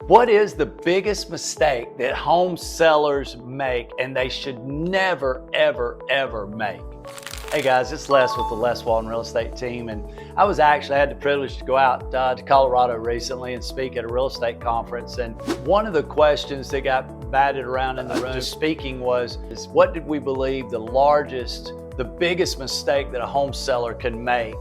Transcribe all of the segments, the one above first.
What is the biggest mistake that home sellers make and they should never, ever, ever make? Hey guys, it's Les with the Les Walden Real Estate Team, and I had the privilege to go out to Colorado recently and speak at a real estate conference. And one of the questions that got batted around in the room speaking was, what did we believe the biggest mistake that a home seller can make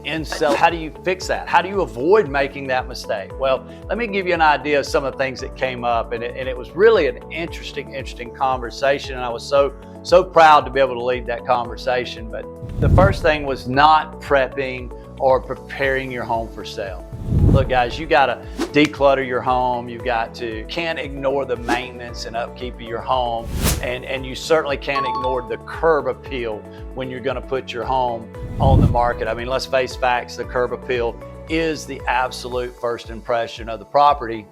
in selling? How do you fix that? How do you avoid making that mistake? Well, let me give you an idea of some of the things that came up, and it was really an interesting conversation, and I was so proud to be able to lead that conversation. But the first thing was not prepping or preparing your home for sale. Look guys, you gotta declutter your home. Can't ignore the maintenance and upkeep of your home. And you certainly can't ignore the curb appeal when you're gonna put your home on the market. I mean, let's face facts, the curb appeal is the absolute first impression of the property.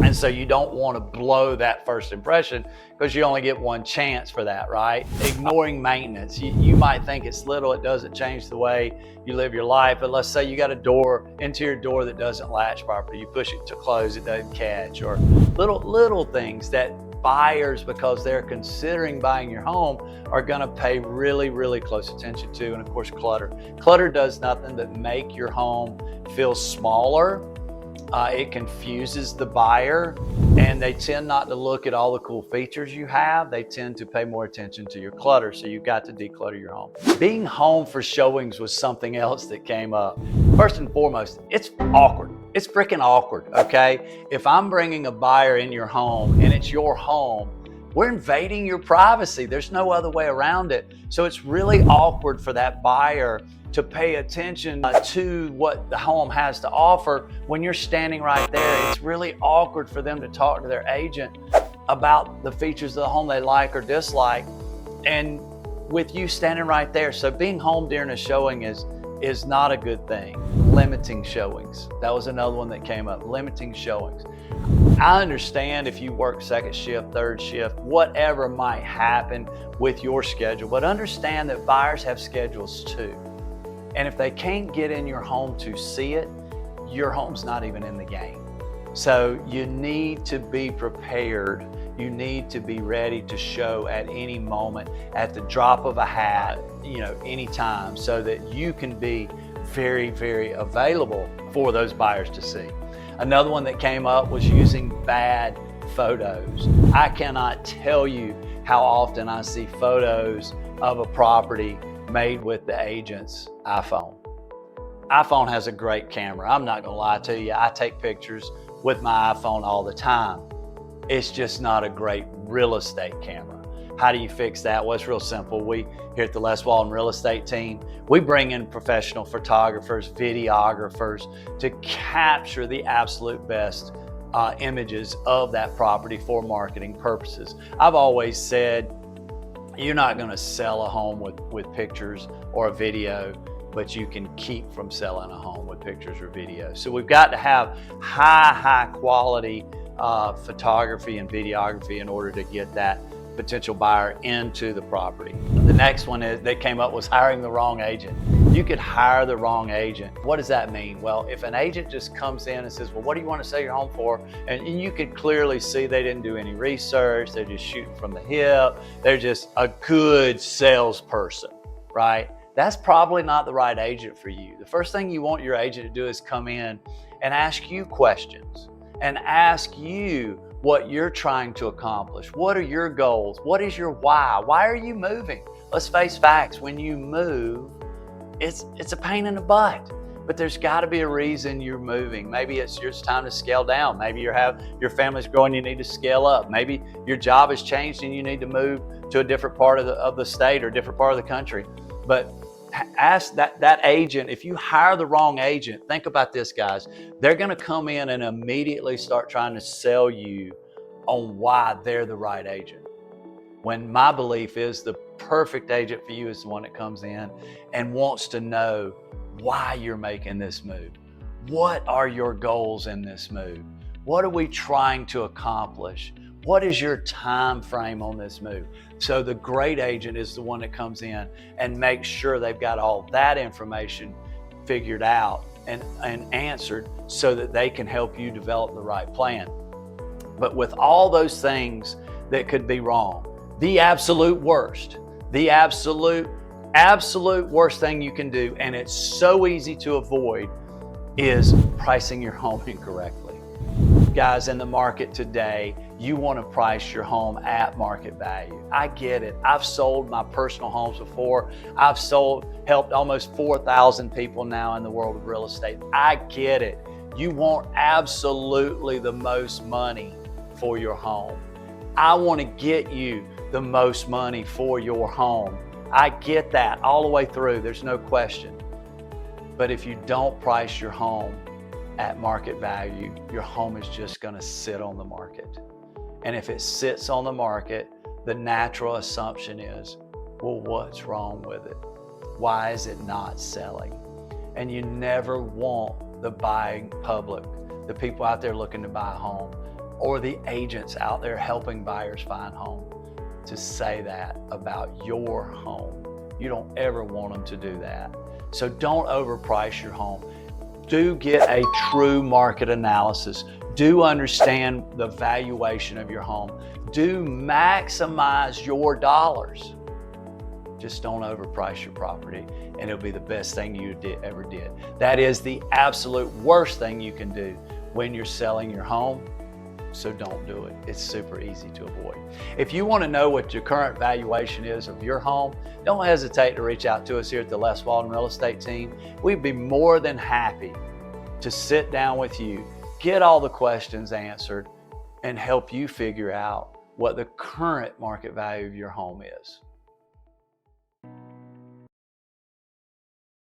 And so you don't want to blow that first impression because you only get one chance for that, right? Ignoring maintenance. You might think it's little, it doesn't change the way you live your life, but let's say you got interior door that doesn't latch properly. You push it to close, it doesn't catch, or little things that buyers, because they're considering buying your home, are gonna pay really close attention to. And of course, clutter. Clutter does nothing but make your home feel smaller. It confuses the buyer, and they tend not to look at all the cool features you have. They tend to pay more attention to your clutter, so you've got to declutter your home. Being home for showings was something else that came up. First and foremost, it's awkward. It's freaking awkward, okay? If I'm bringing a buyer in your home and it's your home, we're invading your privacy. There's no other way around it. So it's really awkward for that buyer to pay attention to what the home has to offer when you're standing right there. It's really awkward for them to talk to their agent about the features of the home they like or dislike, and with you standing right there. So being home during a showing is not a good thing. Limiting showings. That was another one that came up, limiting showings. I understand if you work second shift, third shift, whatever might happen with your schedule, but understand that buyers have schedules too. And if they can't get in your home to see it, your home's not even in the game. So you need to be prepared. You need to be ready to show at any moment, at the drop of a hat, anytime, so that you can be very available for those buyers to see. Another one that came up was using bad photos. I cannot tell you how often I see photos of a property made with the agent's iPhone. iPhone has a great camera. I'm not gonna lie to you. I take pictures with my iPhone all the time. It's just not a great real estate camera. How do you fix that? Well, it's real simple. We here at the Les Walden Real Estate Team, we bring in professional photographers, videographers to capture the absolute best images of that property for marketing purposes. I've always said, you're not going to sell a home with pictures or a video, but you can keep from selling a home with pictures or video. So we've got to have high quality photography and videography in order to get that potential buyer into the property. The next one that came up was hiring the wrong agent. You could hire the wrong agent. What does that mean? Well, if an agent just comes in and says, well, what do you want to sell your home for? And you could clearly see they didn't do any research. They're just shooting from the hip. They're just a good salesperson, right? That's probably not the right agent for you. The first thing you want your agent to do is come in and ask you questions and ask you what you're trying to accomplish. What are your goals? What is your why? Why are you moving? Let's face facts. When you move, it's a pain in the butt, but there's got to be a reason you're moving. Maybe it's time to scale down. Maybe your family's growing, you need to scale up. Maybe your job has changed and you need to move to a different part of the state or different part of the country. But ask that agent. If you hire the wrong agent, think about this, guys. They're going to come in and immediately start trying to sell you on why they're the right agent, when my belief is the perfect agent for you is the one that comes in and wants to know why you're making this move. What are your goals in this move? What are we trying to accomplish? What is your time frame on this move? So the great agent is the one that comes in and makes sure they've got all that information figured out and answered so that they can help you develop the right plan. But with all those things that could be wrong, the absolute worst thing you can do, and it's so easy to avoid, is pricing your home incorrectly. Guys, in the market today, you want to price your home at market value. I get it. I've sold my personal homes before. I've helped almost 4,000 people now in the world of real estate. I get it. You want absolutely the most money for your home. I want to get you the most money for your home. I get that all the way through. There's no question. But if you don't price your home at market value, your home is just going to sit on the market. And if it sits on the market, the natural assumption is, well, what's wrong with it? Why is it not selling? And you never want the buying public, the people out there looking to buy a home, or the agents out there helping buyers find home, to say that about your home. You don't ever want them to do that. So don't overprice your home. Do get a true market analysis. Do understand the valuation of your home. Do maximize your dollars. Just don't overprice your property, and it'll be the best thing you ever did. That is the absolute worst thing you can do when you're selling your home. So don't do it. It's super easy to avoid. If you want to know what your current valuation is of your home, don't hesitate to reach out to us here at the Les Walden Real Estate Team. We'd be more than happy to sit down with you, get all the questions answered, and help you figure out what the current market value of your home is.